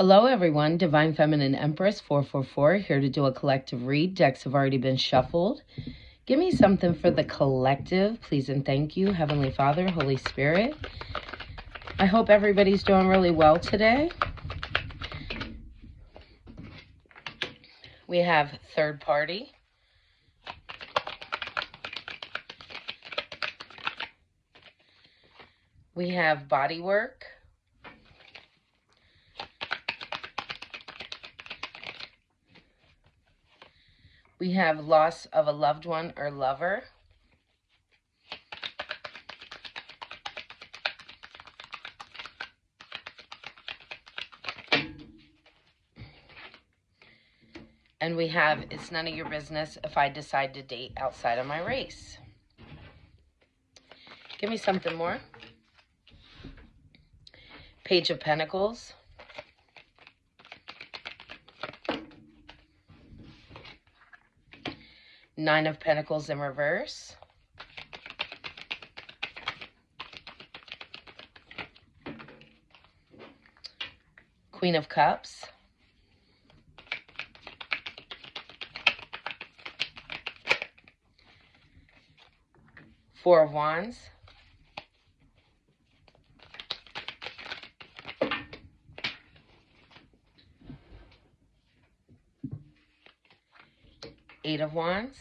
Hello, everyone. Divine Feminine Empress 444 here to do a collective read. Decks have already been shuffled. Give me something for the collective, please and thank you, Heavenly Father, Holy Spirit. I hope everybody's doing really well today. We have third party. We have body work. We have loss of a loved one or lover. And we have, it's none of your business if I decide to date outside of my race. Give me something more. Page of Pentacles. Nine of Pentacles in reverse. Queen of Cups. Four of Wands. Eight of Wands.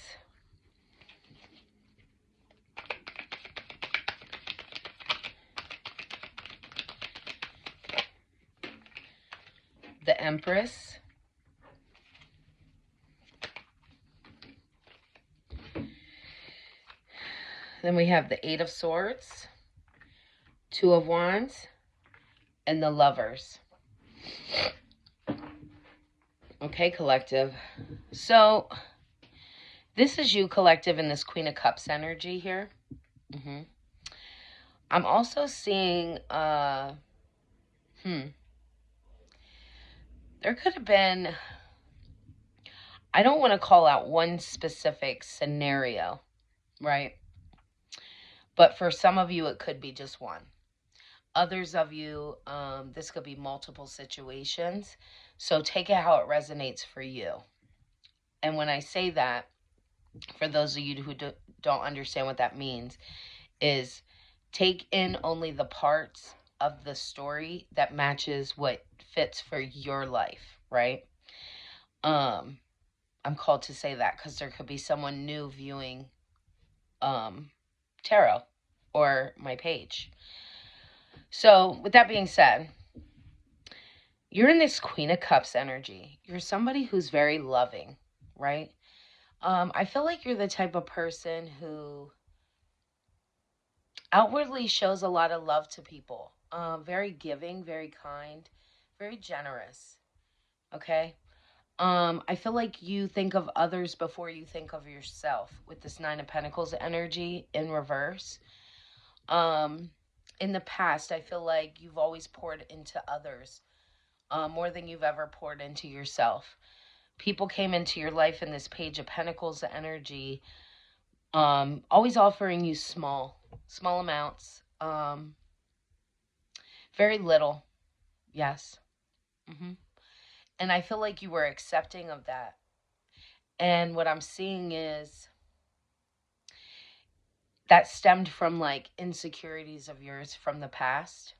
The Empress. Then we have the Eight of Swords, Two of Wands, and the Lovers. Okay, collective. So, this is you, collective, in this Queen of Cups energy here. I'm also seeing, there could have been, I don't want to call out one specific scenario, right? But for some of you, it could be just one. Others of you, this could be multiple situations. So take it how it resonates for you. And when I say that, for those of you who don't understand what that means, is take in only the parts of the story that matches what fits for your life, right? I'm called to say that because there could be someone new viewing tarot or my page. So with that being said, you're in this Queen of Cups energy. You're somebody who's very loving, right? I feel like you're the type of person who outwardly shows a lot of love to people. Very giving, very kind, very generous. Okay? I feel like you think of others before you think of yourself with this Nine of Pentacles energy in reverse. In the past, I feel like you've always poured into others more than you've ever poured into yourself. People came into your life in this Page of Pentacles energy, always offering you small amounts, very little, yes. And I feel like you were accepting of that. And what I'm seeing is that stemmed from like insecurities of yours from the past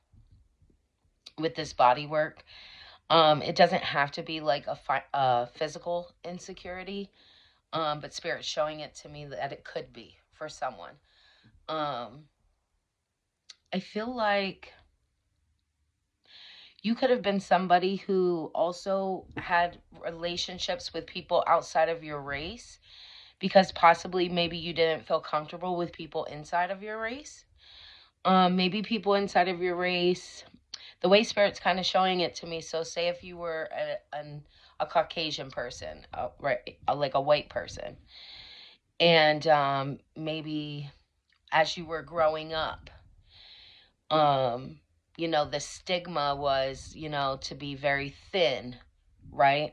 with this body work. It doesn't have to be like a physical insecurity, but Spirit's showing it to me that it could be for someone. I feel like you could have been somebody who also had relationships with people outside of your race because possibly maybe you didn't feel comfortable with people inside of your race. Maybe people inside of your race, the way Spirit's kind of showing it to me. So say if you were a Caucasian person, right, like a white person, and maybe as you were growing up, you know, the stigma was, you know, to be very thin, right?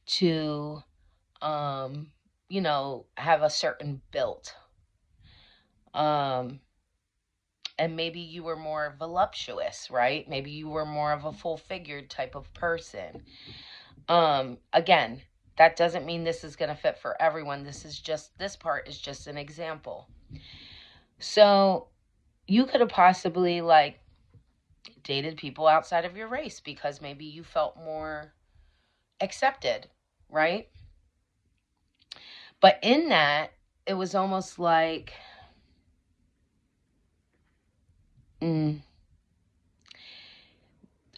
To, you know, have a certain build. and maybe you were more voluptuous, right? Maybe you were more of a full-figured type of person. Again, that doesn't mean this is going to fit for everyone. This part is just an example. So you could have possibly like dated people outside of your race because maybe you felt more accepted, right? But in that, it was almost like,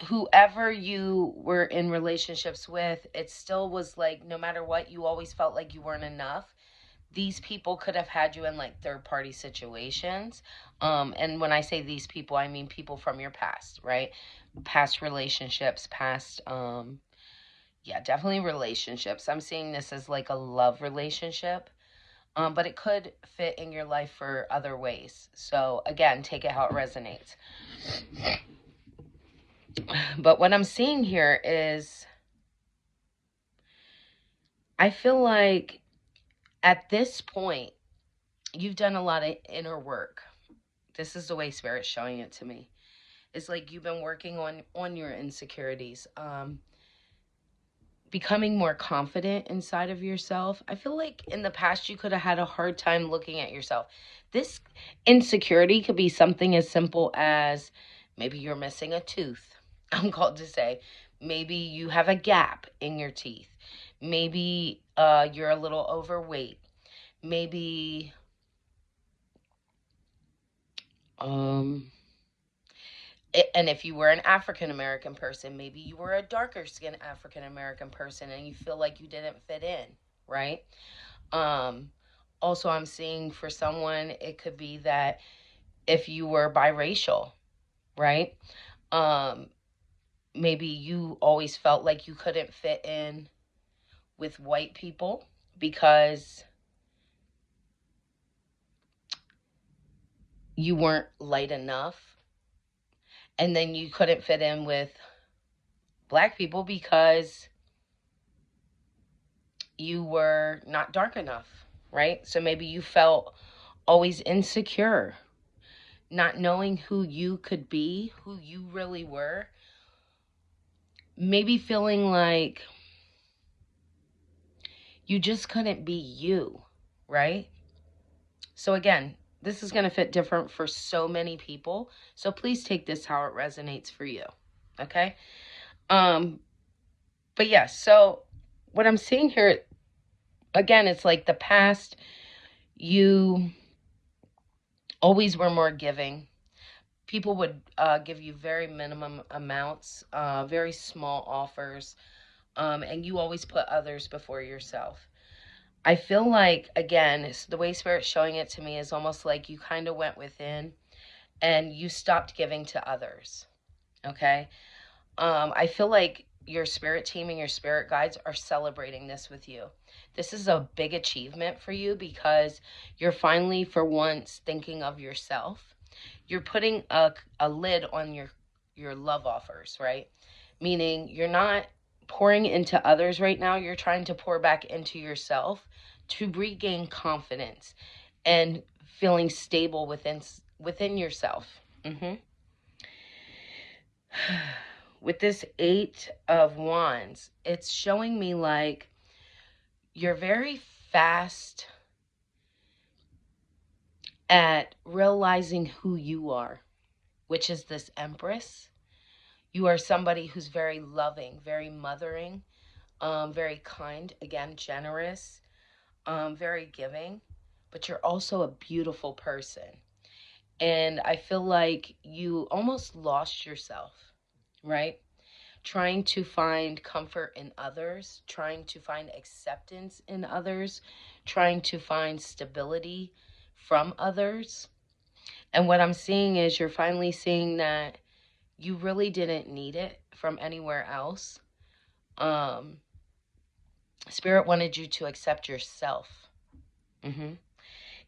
whoever you were in relationships with, it still was like, no matter what, you always felt like you weren't enough. These people could have had you in like third party situations. And when I say these people, I mean people from your past, right? Past relationships, past, yeah, definitely relationships. I'm seeing this as like a love relationship. But it could fit in your life for other ways. So again, take it how it resonates. But what I'm seeing here is, I feel like at this point, you've done a lot of inner work. This is the way Spirit's showing it to me. It's like you've been working on your insecurities, becoming more confident inside of yourself. I feel like in the past you could have had a hard time looking at yourself. This insecurity could be something as simple as maybe you're missing a tooth. I'm called to say, maybe you have a gap in your teeth. Maybe you're a little overweight. Maybe and if you were an African American person, maybe you were a darker skinned African American person and you feel like you didn't fit in, right? Um, Also, I'm seeing for someone, it could be that if you were biracial, right? Um, Maybe you always felt like you couldn't fit in with white people because you weren't light enough. And then you couldn't fit in with black people because you were not dark enough, right? So maybe you felt always insecure, not knowing who you could be, who you really were. Maybe feeling like you just couldn't be you, right? So again, this is going to fit different for so many people. So please take this how it resonates for you. Okay? But yeah, so what I'm seeing here, again, it's like the past, you always were more giving. People would give you very minimum amounts, very small offers, and you always put others before yourself. I feel like, again, the way Spirit's showing it to me is almost like you kind of went within and you stopped giving to others. Okay? I feel like your spirit team and your spirit guides are celebrating this with you. This is a big achievement for you because you're finally, for once, thinking of yourself. You're putting a lid on your love offers, right? Meaning you're not pouring into others right now. You're trying to pour back into yourself to regain confidence and feeling stable within yourself. With this 8 of Wands, it's showing me like you're very fast at realizing who you are, which is this Empress. You are somebody who's very loving, very mothering, very kind, again, generous, very giving, but you're also a beautiful person. And I feel like you almost lost yourself, right? Trying to find comfort in others, trying to find acceptance in others, trying to find stability from others. And what I'm seeing is you're finally seeing that you really didn't need it from anywhere else. Spirit wanted you to accept yourself.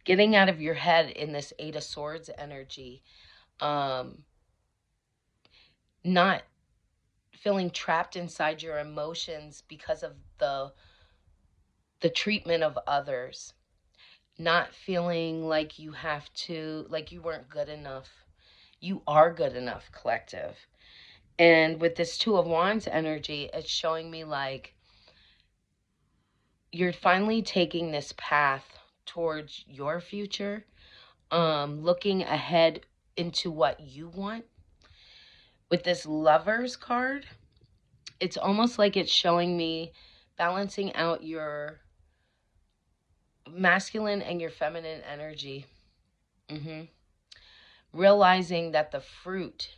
Getting out of your head in this 8 of Swords energy. Not feeling trapped inside your emotions because of the treatment of others. Not feeling like you have to, like you weren't good enough. You are good enough, collective. And with this Two of Wands energy, it's showing me like you're finally taking this path towards your future, looking ahead into what you want. With this Lovers card, it's almost like it's showing me balancing out your masculine and your feminine energy. Realizing that the fruit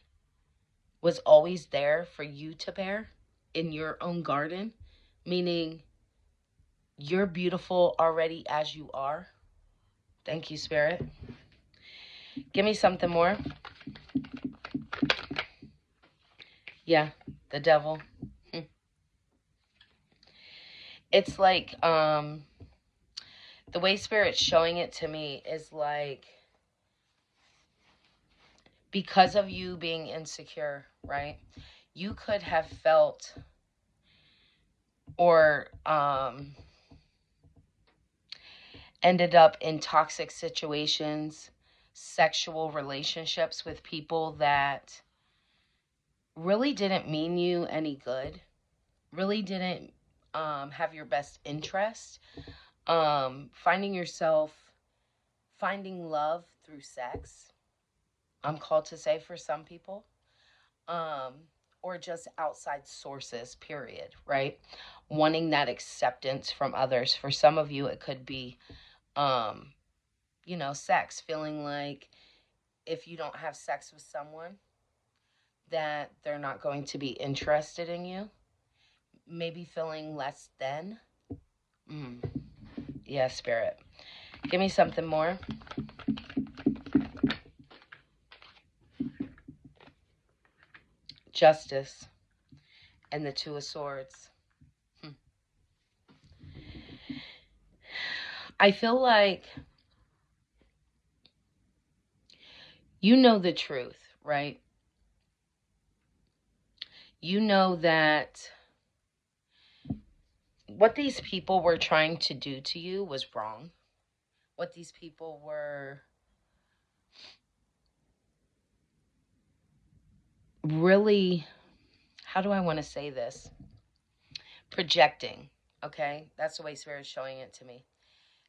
was always there for you to bear in your own garden, meaning you're beautiful already as you are. Thank you, Spirit. Give me something more. Yeah, the Devil. It's like, the way Spirit's showing it to me is like, because of you being insecure, right? You could have felt or ended up in toxic situations, sexual relationships with people that really didn't mean you any good, really didn't have your best interest. Finding yourself finding love through sex, I'm called to say, for some people, or just outside sources, period, right? Wanting that acceptance from others. For some of you, it could be, sex, feeling like if you don't have sex with someone, that they're not going to be interested in you. Maybe feeling less than. Yeah, Spirit. Give me something more. Justice and the Two of Swords. I feel like you know the truth, right? You know that what these people were trying to do to you was wrong. What these people were really, how do I want to say this? Projecting, okay? That's the way Spirit's showing it to me.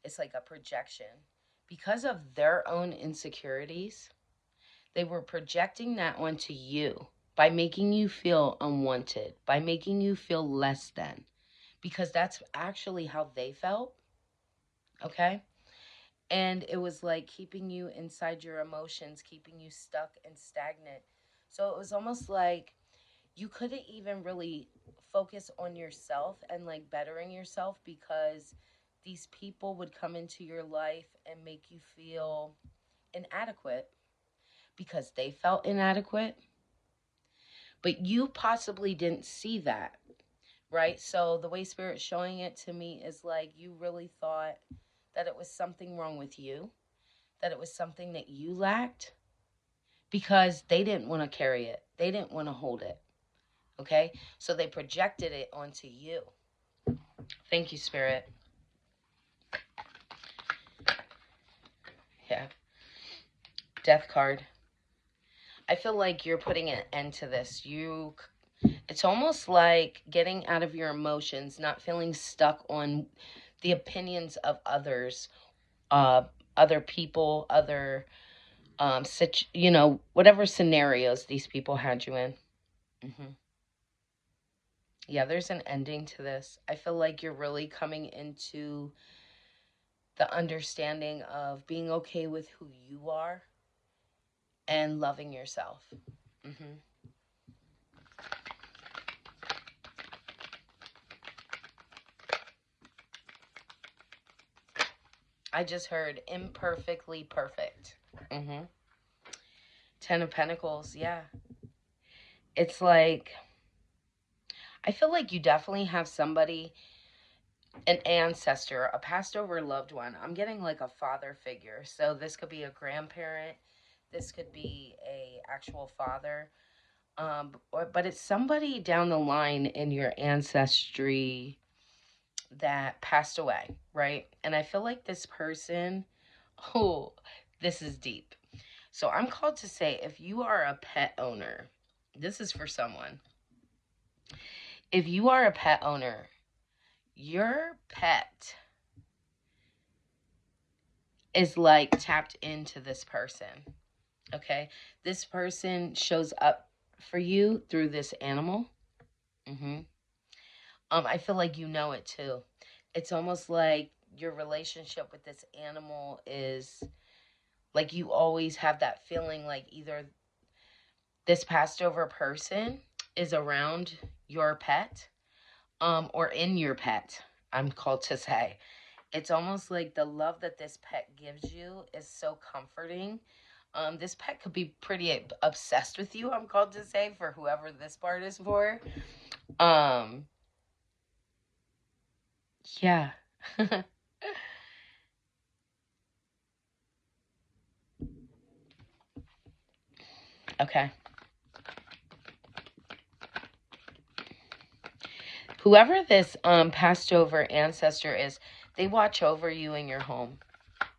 It's like a projection. Because of their own insecurities, they were projecting that onto you by making you feel unwanted, by making you feel less than, because that's actually how they felt, okay? And it was like keeping you inside your emotions, keeping you stuck and stagnant. So it was almost like you couldn't even really focus on yourself and like bettering yourself, because these people would come into your life and make you feel inadequate because they felt inadequate. But you possibly didn't see that, right? So the way Spirit's showing it to me is like you really thought that it was something wrong with you, that it was something that you lacked, because they didn't want to carry it. They didn't want to hold it. Okay? So they projected it onto you. Thank you, Spirit. Yeah. Death card. I feel like you're putting an end to this. It's almost like getting out of your emotions, not feeling stuck on the opinions of others, other people, other whatever scenarios these people had you in. Yeah, there's an ending to this. I feel like you're really coming into the understanding of being okay with who you are and loving yourself. I just heard imperfectly perfect. 10 of Pentacles, yeah. It's like, I feel like you definitely have somebody, an ancestor, a passed over loved one. I'm getting like a father figure. So this could be a grandparent. This could be a actual father. But it's somebody down the line in your ancestry that passed away, right? And I feel like this person, oh, this is deep. So I'm called to say, if you are a pet owner, this is for someone. If you are a pet owner, your pet is like tapped into this person. Okay? This person shows up for you through this animal. Mm-hmm. I feel like you know it too. It's almost like your relationship with this animal is like you always have that feeling like either this passed over person is around your pet, or in your pet, I'm called to say. It's almost like the love that this pet gives you is so comforting. This pet could be pretty obsessed with you, I'm called to say, for whoever this part is for. Um, yeah. Okay. Whoever this passed over ancestor is, they watch over you in your home.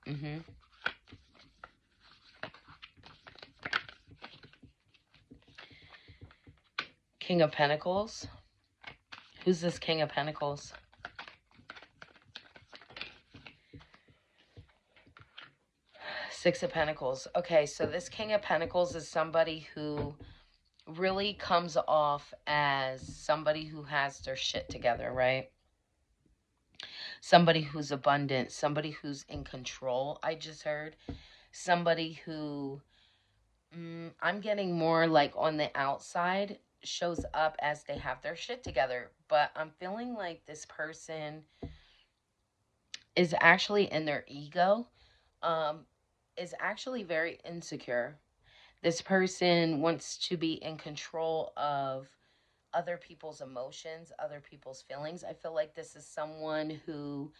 Mm-hmm. King of Pentacles. Who's this King of Pentacles? Six of Pentacles. Okay, so this King of Pentacles is somebody who really comes off as somebody who has their shit together, right? Somebody who's abundant, somebody who's in control, I just heard. Somebody who, I'm getting more like on the outside, shows up as they have their shit together. But I'm feeling like this person is actually in their ego, um, is actually very insecure. This person wants to be in control of other people's emotions, other people's feelings. I feel like this is someone who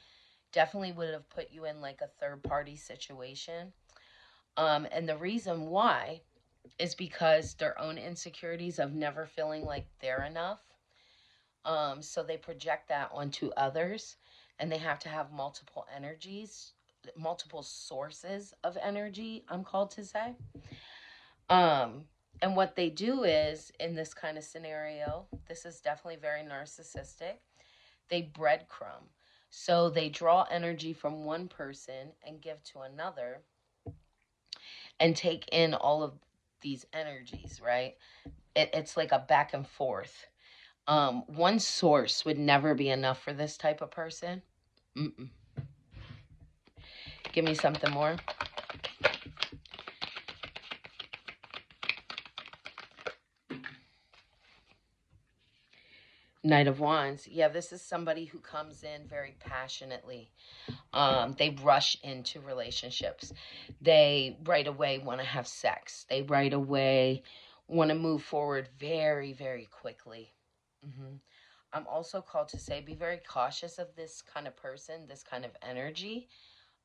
definitely would have put you in like a third party situation. And the reason why is because their own insecurities of never feeling like they're enough. So they project that onto others, and they have to have multiple energies, multiple sources of energy, I'm called to say. Um, and what they do is, in this kind of scenario, this is definitely very narcissistic. They breadcrumb. So they draw energy from one person and give to another and take in all of these energies, right? It's like a back and forth. One source would never be enough for this type of person. Mm-mm. Give me something more. Knight of Wands. Yeah, this is somebody who comes in very passionately. They rush into relationships. They right away want to have sex. They right away want to move forward very, very quickly. Hmm. I'm also called to say be very cautious of this kind of person, this kind of energy.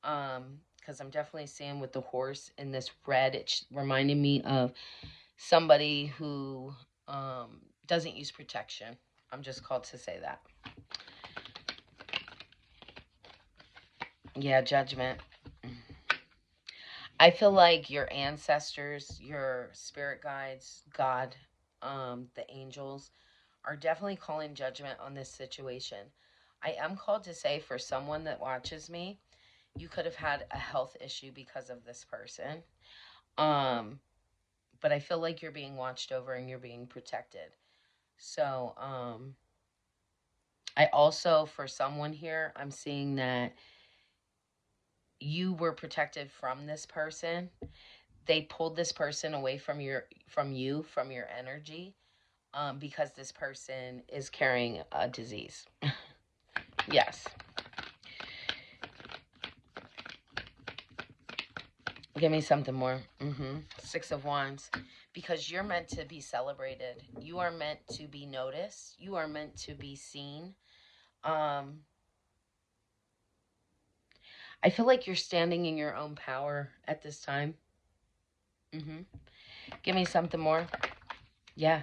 Because I'm definitely seeing with the horse in this red, it's reminding me of somebody who doesn't use protection. I'm just called to say that. Yeah, Judgment. I feel like your ancestors, your spirit guides, God, the angels, are definitely calling judgment on this situation. I am called to say, for someone that watches me, you could have had a health issue because of this person. Um, but I feel like you're being watched over and you're being protected. So, I also, for someone here, I'm seeing that you were protected from this person. They pulled this person away from your energy, because this person is carrying a disease. Yes. Give me something more. Six of Wands. Because you're meant to be celebrated. You are meant to be noticed. You are meant to be seen. Um, I feel like you're standing in your own power at this time. hmm Give me something more. Yeah.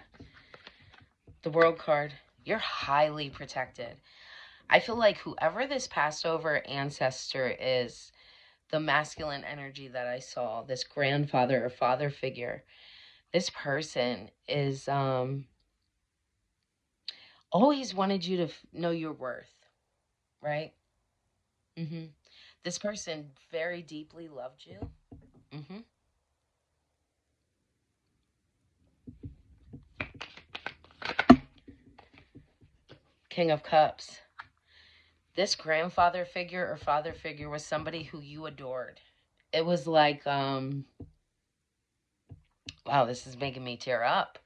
The World card. You're highly protected. I feel like whoever this passed over ancestor is, the masculine energy that I saw, this grandfather or father figure, this person is always wanted you to know your worth, right? Mm-hmm. This person very deeply loved you. Mm-hmm. King of Cups. This grandfather figure or father figure was somebody who you adored. It was like, wow, this is making me tear up.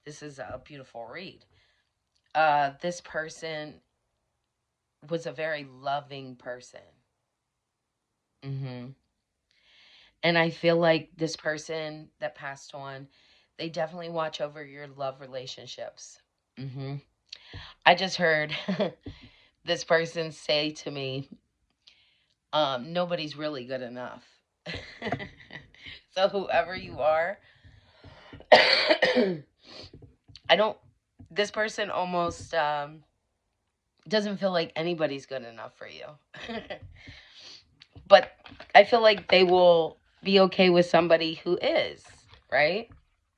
This is a beautiful read. This person was a very loving person. Mm-hmm. And I feel like this person that passed on, they definitely watch over your love relationships. Mm-hmm. I just heard this person say to me, nobody's really good enough. So whoever you are, I don't, this person almost doesn't feel like anybody's good enough for you. But I feel like they will be okay with somebody who is, right?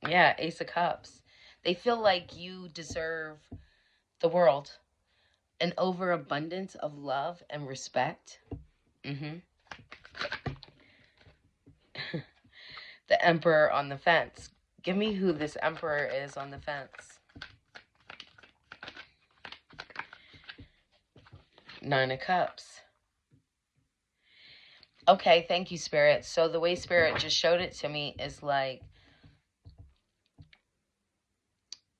Yeah, Ace of Cups. They feel like you deserve the world, an overabundance of love and respect. Mm-hmm. The Emperor on the fence. Give me who this Emperor is on the fence. Nine of Cups. Okay, thank you, Spirit. So the way Spirit just showed it to me is like,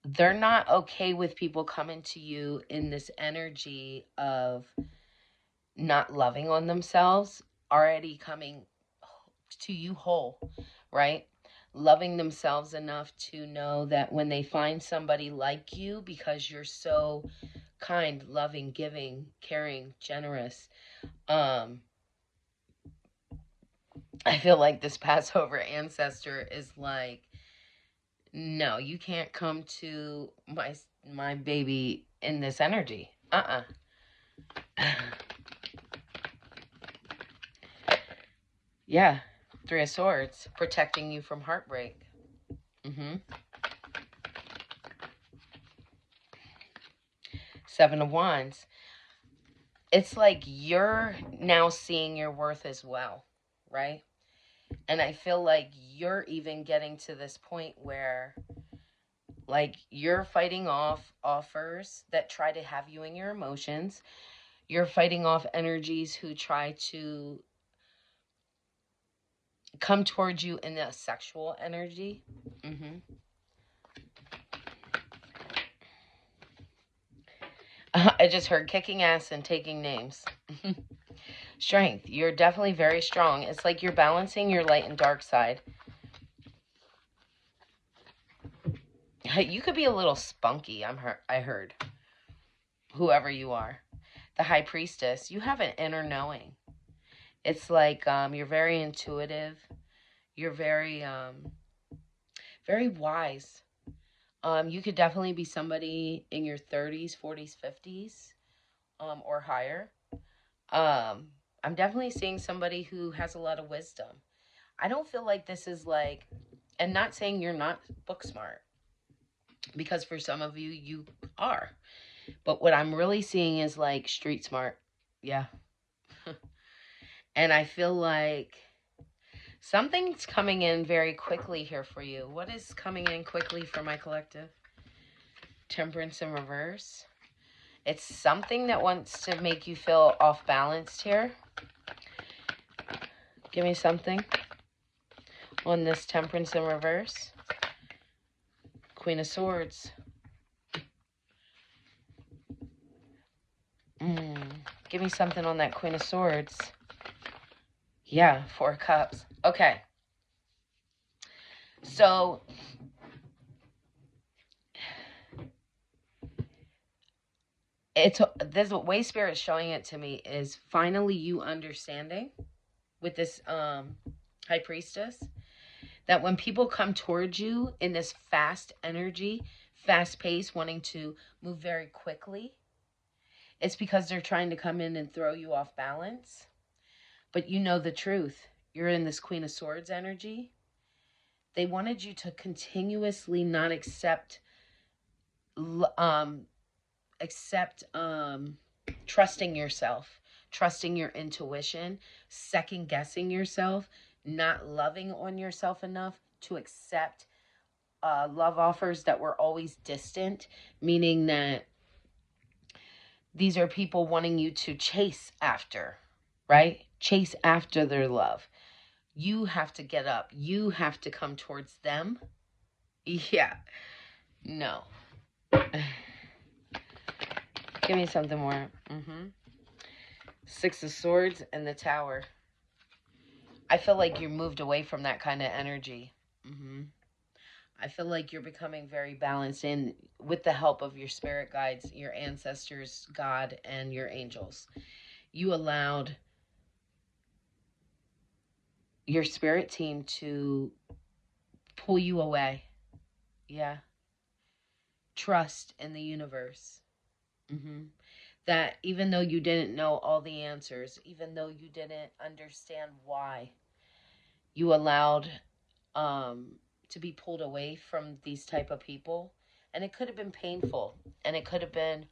they're not okay with people coming to you in this energy of not loving on themselves, already coming to you whole, right? Loving themselves enough to know that when they find somebody like you, because you're so kind, loving, giving, caring, generous, I feel like this Passover ancestor is like, no, you can't come to my baby in this energy. Yeah, Three of Swords, protecting you from heartbreak. Mm-hmm. Seven of Wands. It's like you're now seeing your worth as well, right? And I feel like you're even getting to this point where, like, you're fighting off offers that try to have you in your emotions. You're fighting off energies who try to come towards you in a sexual energy. Mm-hmm. I just heard kicking ass and taking names. Strength. You're definitely very strong. It's like you're balancing your light and dark side. You could be a little spunky, I heard. Whoever you are. The High Priestess. You have an inner knowing. It's like you're very intuitive. You're very very wise. You could definitely be somebody in your 30s, 40s, 50s, or higher. I'm definitely seeing somebody who has a lot of wisdom. I don't feel like this is like, and not saying you're not book smart, because for some of you, you are. But what I'm really seeing is like street smart. Yeah. And I feel like something's coming in very quickly here for you. What is coming in quickly for my collective? Temperance in reverse. It's something that wants to make you feel off balanced here. Give me something on this Temperance in reverse. Queen of Swords. Give me something on that Queen of Swords. Yeah, Four Cups. Okay. So, there's a way Spirit's showing it to me is finally you understanding with this High Priestess that when people come towards you in this fast energy, fast pace, wanting to move very quickly, it's because they're trying to come in and throw you off balance. But you know the truth. You're in this Queen of Swords energy. They wanted you to continuously not accept accept trusting yourself, trusting your intuition, second guessing yourself, not loving on yourself enough to accept love offers that were always distant, meaning that these are people wanting you to chase after, right? Chase after their love. You have to get up. You have to come towards them. Yeah. No. Give me something more. Six of Swords and the Tower. I feel like you're moved away from that kind of energy. I feel like you're becoming very balanced in with the help of your spirit guides, your ancestors, God, and your angels. You allowed your spirit team to pull you away. Yeah. Trust in the universe. That even though you didn't know all the answers, even though you didn't understand why, you allowed to be pulled away from these type of people. And it could have been painful, and it could have been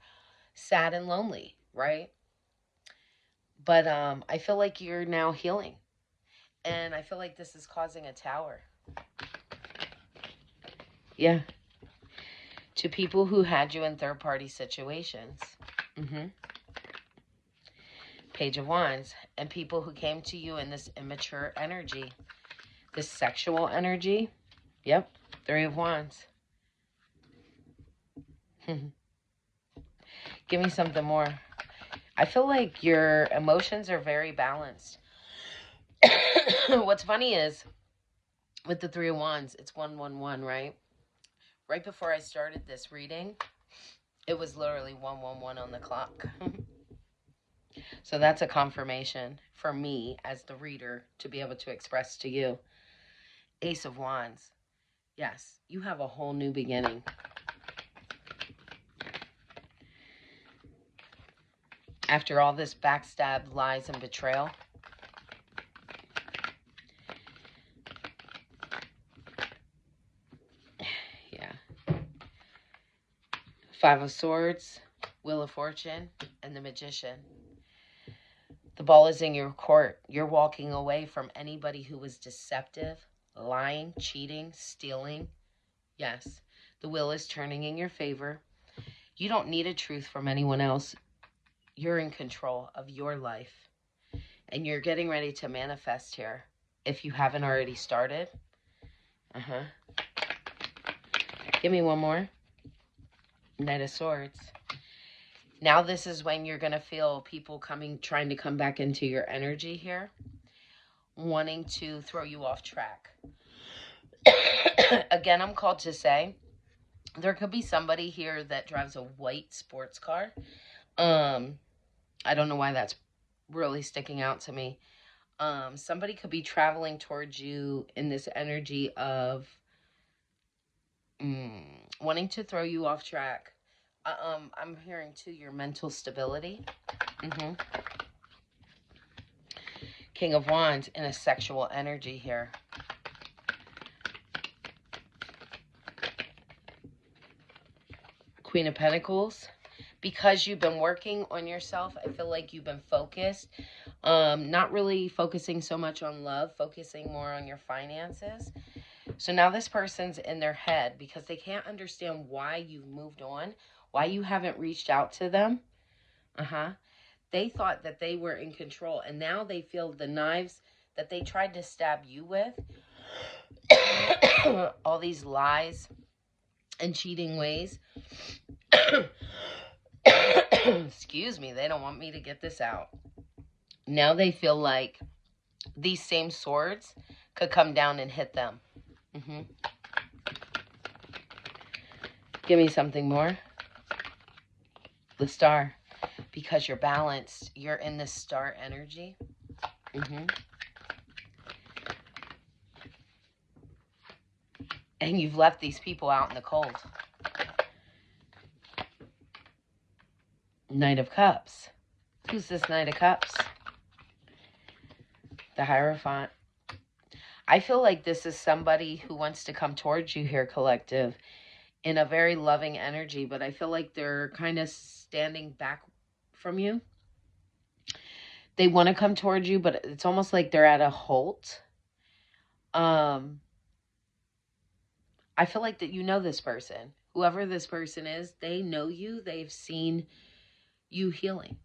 sad and lonely, right? But I feel like you're now healing, and I feel like this is causing a tower. Yeah. To people who had you in third-party situations. Page of Wands. And people who came to you in this immature energy, this sexual energy. Yep. Three of Wands. Give me something more. I feel like your emotions are very balanced. What's funny is, with the Three of Wands, it's 111, right? Right before I started this reading, it was literally 111 on the clock. So that's a confirmation for me as the reader to be able to express to you. Ace of Wands. Yes, you have a whole new beginning. After all this backstab, lies, and betrayal. Yeah. Five of Swords, Wheel of Fortune, and the Magician. The ball is in your court. You're walking away from anybody who was deceptive, lying, cheating, stealing. Yes, the wheel is turning in your favor. You don't need a truth from anyone else. You're in control of your life. And you're getting ready to manifest here. If you haven't already started. Give me one more. Knight of Swords. Now this is when you're going to feel people trying to come back into your energy here, wanting to throw you off track. Again, I'm called to say, there could be somebody here that drives a white sports car. I don't know why that's really sticking out to me. Somebody could be traveling towards you in this energy of wanting to throw you off track. I'm hearing too your mental stability. King of Wands in a sexual energy here. Queen of Pentacles. Because you've been working on yourself, I feel like you've been focused. Not really focusing so much on love, focusing more on your finances. So now this person's in their head because they can't understand why you've moved on, why you haven't reached out to them. They thought that they were in control, and now they feel the knives that they tried to stab you with, all these lies and cheating ways. Excuse me, they don't want me to get this out. Now they feel like these same swords could come down and hit them. Give me something more. The Star. Because you're balanced. You're in this star energy. And you've left these people out in the cold. Knight of Cups. Who's this Knight of Cups? The Hierophant. I feel like this is somebody who wants to come towards you here, collective, in a very loving energy, but I feel like they're kind of standing back from you. They want to come towards you, but it's almost like they're at a halt. I feel like that you know this person. Whoever this person is, they know you. They've seen you healing,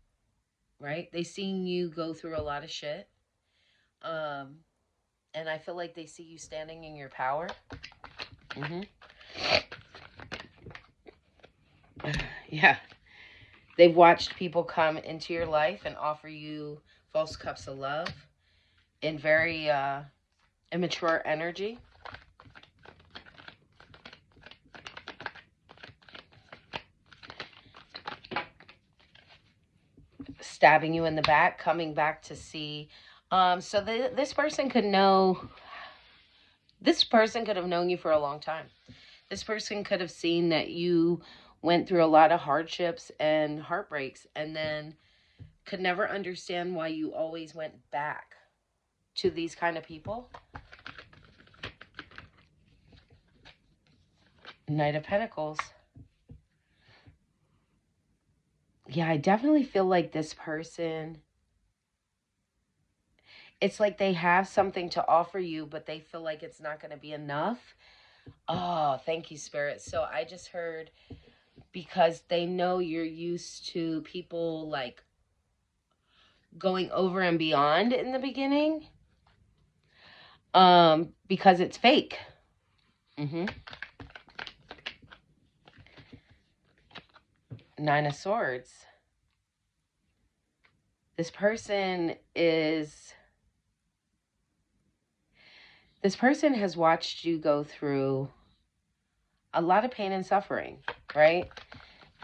right? They've seen you go through a lot of shit. And I feel like they see you standing in your power. Yeah. They've watched people come into your life and offer you false cups of love in very immature energy. Stabbing you in the back, coming back to see. This person could know. This person could have known you for a long time. This person could have seen that you went through a lot of hardships and heartbreaks, and then could never understand why you always went back to these kind of people. Knight of Pentacles. Yeah, I definitely feel like this person, it's like they have something to offer you, but they feel like it's not going to be enough. Oh, thank you, Spirit. So I just heard, because they know you're used to people like going over and beyond in the beginning, because it's fake. Nine of Swords. This person has watched you go through a lot of pain and suffering, right?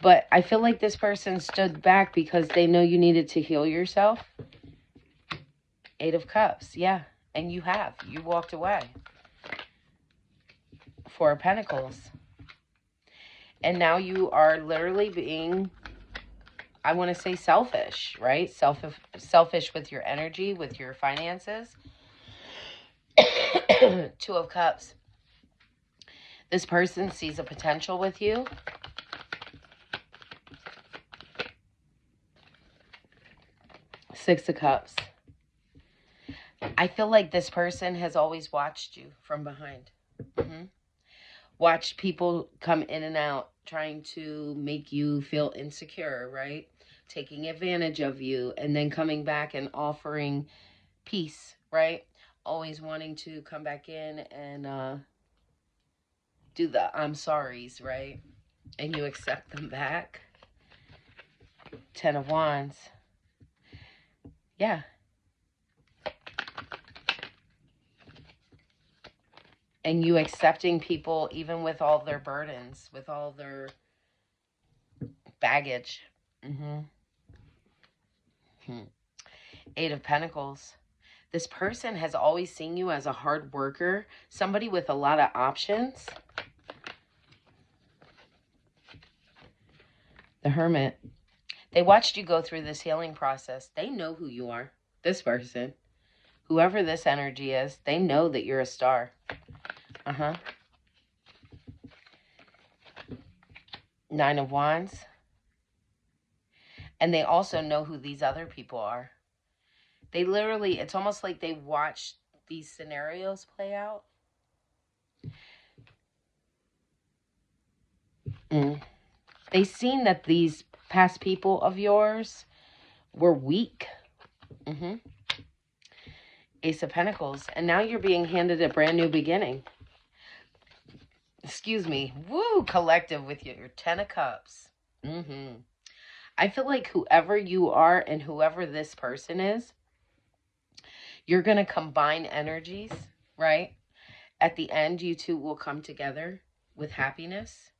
But I feel like this person stood back because they know you needed to heal yourself. Eight of Cups, yeah. And you have. You walked away. Four of Pentacles. And now you are literally being, I want to say, selfish, right? Selfish with your energy, with your finances. Two of Cups. This person sees a potential with you. Six of Cups. I feel like this person has always watched you from behind. Watched people come in and out, trying to make you feel insecure, right? Taking advantage of you, and then coming back and offering peace, right? Always wanting to come back in and do the I'm sorries, right? And you accept them back. Ten of Wands. Yeah. And you accepting people even with all their burdens, with all their baggage. Eight of Pentacles. This person has always seen you as a hard worker, somebody with a lot of options. The Hermit. They watched you go through this healing process. They know who you are. This person, whoever this energy is, they know that you're a star. Nine of Wands. And they also know who these other people are. They literally, it's almost like they watched these scenarios play out. They seen that these past people of yours were weak. Ace of Pentacles. And now you're being handed a brand new beginning. Excuse me. Woo, collective with your Ten of Cups. I feel like whoever you are and whoever this person is, you're going to combine energies, right? At the end, you two will come together with happiness.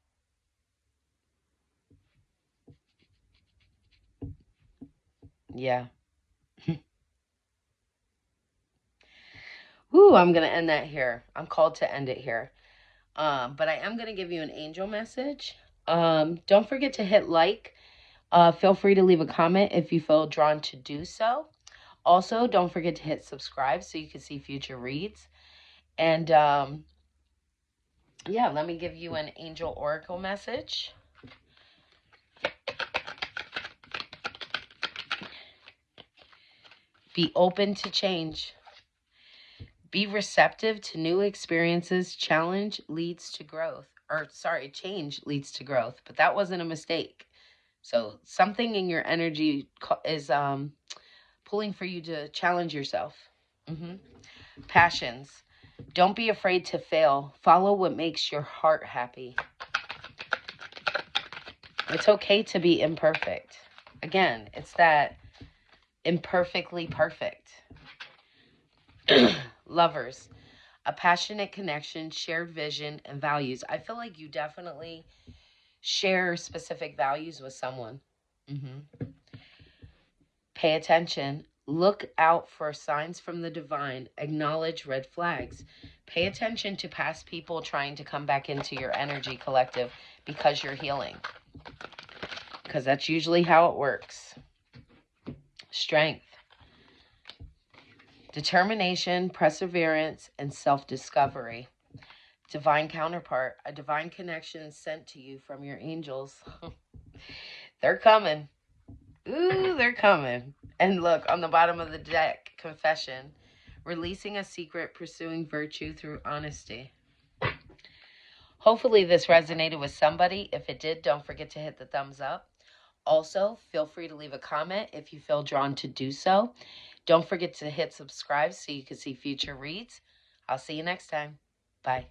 Yeah. Woo, I'm going to end that here. I'm called to end it here. But I am going to give you an angel message. Don't forget to hit like. Feel free to leave a comment if you feel drawn to do so. Also, don't forget to hit subscribe so you can see future reads. And yeah, let me give you an angel oracle message. Be open to change. Be receptive to new experiences. Change leads to growth. Change leads to growth. But that wasn't a mistake. So something in your energy is pulling for you to challenge yourself. Passions. Don't be afraid to fail. Follow what makes your heart happy. It's okay to be imperfect. Again, it's that imperfectly perfect. Lovers. A passionate connection, shared vision, and values. I feel like you definitely share specific values with someone. Pay attention. Look out for signs from the divine. Acknowledge red flags. Pay attention to past people trying to come back into your energy collective because you're healing. Because that's usually how it works. Strength. Determination, perseverance, and self-discovery. Divine counterpart. A divine connection sent to you from your angels. They're coming. Ooh, they're coming. And look, on the bottom of the deck, confession. Releasing a secret, pursuing virtue through honesty. Hopefully this resonated with somebody. If it did, don't forget to hit the thumbs up. Also, feel free to leave a comment if you feel drawn to do so. Don't forget to hit subscribe so you can see future reads. I'll see you next time. Bye.